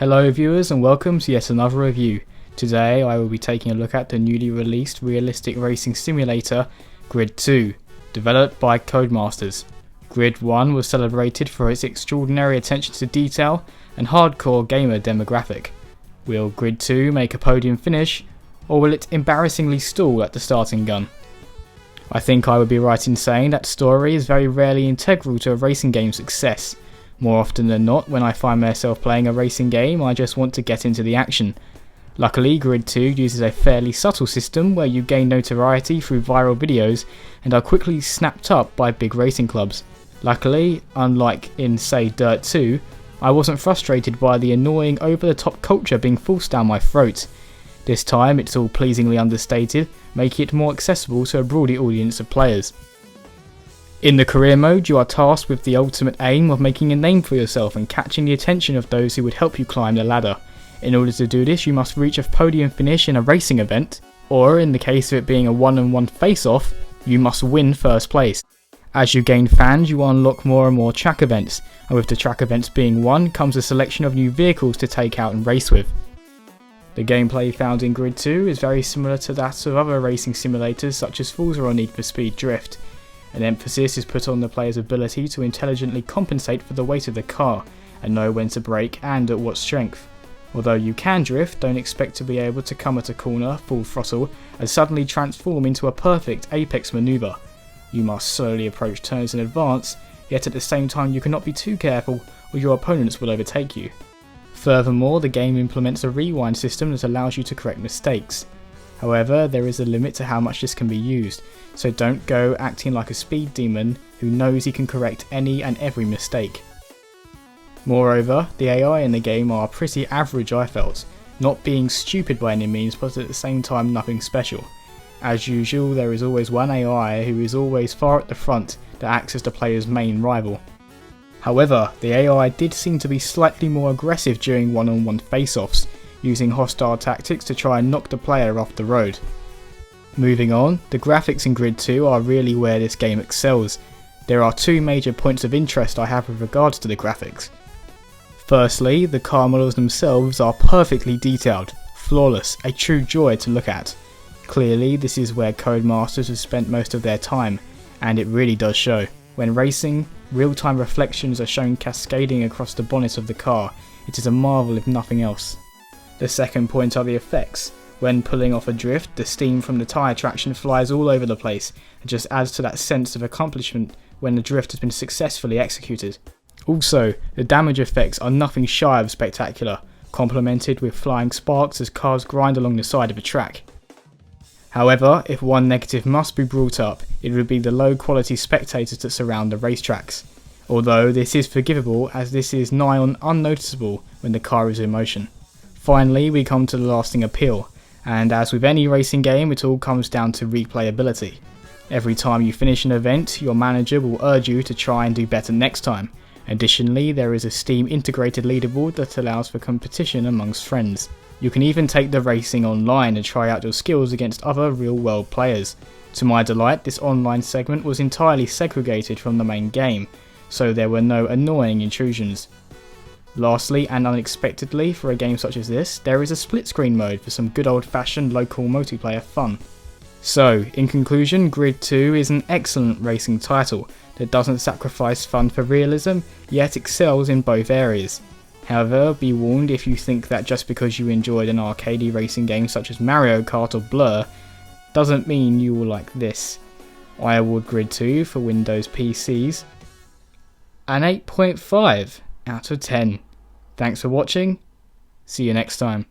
Hello viewers and welcome to yet another review. Today I will be taking a look at the newly released realistic racing simulator Grid 2, developed by Codemasters. Grid 1 was celebrated for its extraordinary attention to detail and hardcore gamer demographic. Will Grid 2 make a podium finish, or will it embarrassingly stall at the starting gun? I think I would be right in saying that story is very rarely integral to a racing game's success. More often than not, when I find myself playing a racing game, I just want to get into the action. Luckily, Grid 2 uses a fairly subtle system where you gain notoriety through viral videos and are quickly snapped up by big racing clubs. Luckily, unlike in say Dirt 2, I wasn't frustrated by the annoying over-the-top culture being forced down my throat. This time it's all pleasingly understated, making it more accessible to a broader audience of players. In the career mode, you are tasked with the ultimate aim of making a name for yourself and catching the attention of those who would help you climb the ladder. In order to do this, you must reach a podium finish in a racing event, or in the case of it being a one-on-one face-off, you must win first place. As you gain fans, you unlock more and more track events, and with the track events being won comes a selection of new vehicles to take out and race with. The gameplay found in Grid 2 is very similar to that of other racing simulators such as Forza or Need for Speed Drift. An emphasis is put on the player's ability to intelligently compensate for the weight of the car, and know when to brake and at what strength. Although you can drift, don't expect to be able to come at a corner full throttle and suddenly transform into a perfect apex manoeuvre. You must slowly approach turns in advance, yet at the same time you cannot be too careful or your opponents will overtake you. Furthermore, the game implements a rewind system that allows you to correct mistakes. However, there is a limit to how much this can be used, so don't go acting like a speed demon who knows he can correct any and every mistake. Moreover, the AI in the game are pretty average, I felt, not being stupid by any means, but at the same time nothing special. As usual, there is always one AI who is always far at the front that acts as the player's main rival. However, the AI did seem to be slightly more aggressive during one-on-one face-offs, using hostile tactics to try and knock the player off the road. Moving on, the graphics in Grid 2 are really where this game excels. There are two major points of interest I have with regards to the graphics. Firstly, the car models themselves are perfectly detailed, flawless, a true joy to look at. Clearly, this is where Codemasters have spent most of their time, and it really does show. When racing, real-time reflections are shown cascading across the bonnet of the car. It is a marvel if nothing else. The second point are the effects. When pulling off a drift, the steam from the tyre traction flies all over the place and just adds to that sense of accomplishment when the drift has been successfully executed. Also, the damage effects are nothing shy of spectacular, complemented with flying sparks as cars grind along the side of a track. However, if one negative must be brought up, it would be the low quality spectators that surround the racetracks. Although this is forgivable as this is nigh on unnoticeable when the car is in motion. Finally, we come to the lasting appeal, and as with any racing game, it all comes down to replayability. Every time you finish an event, your manager will urge you to try and do better next time. Additionally, there is a Steam integrated leaderboard that allows for competition amongst friends. You can even take the racing online and try out your skills against other real-world players. To my delight, this online segment was entirely segregated from the main game, so there were no annoying intrusions. Lastly, and unexpectedly for a game such as this, there is a split screen mode for some good old fashioned local multiplayer fun. So, in conclusion, Grid 2 is an excellent racing title that doesn't sacrifice fun for realism, yet excels in both areas. However, be warned if you think that just because you enjoyed an arcadey racing game such as Mario Kart or Blur, doesn't mean you will like this. I award Grid 2 for Windows PCs an 8.5 out of 10. Thanks for watching, see you next time.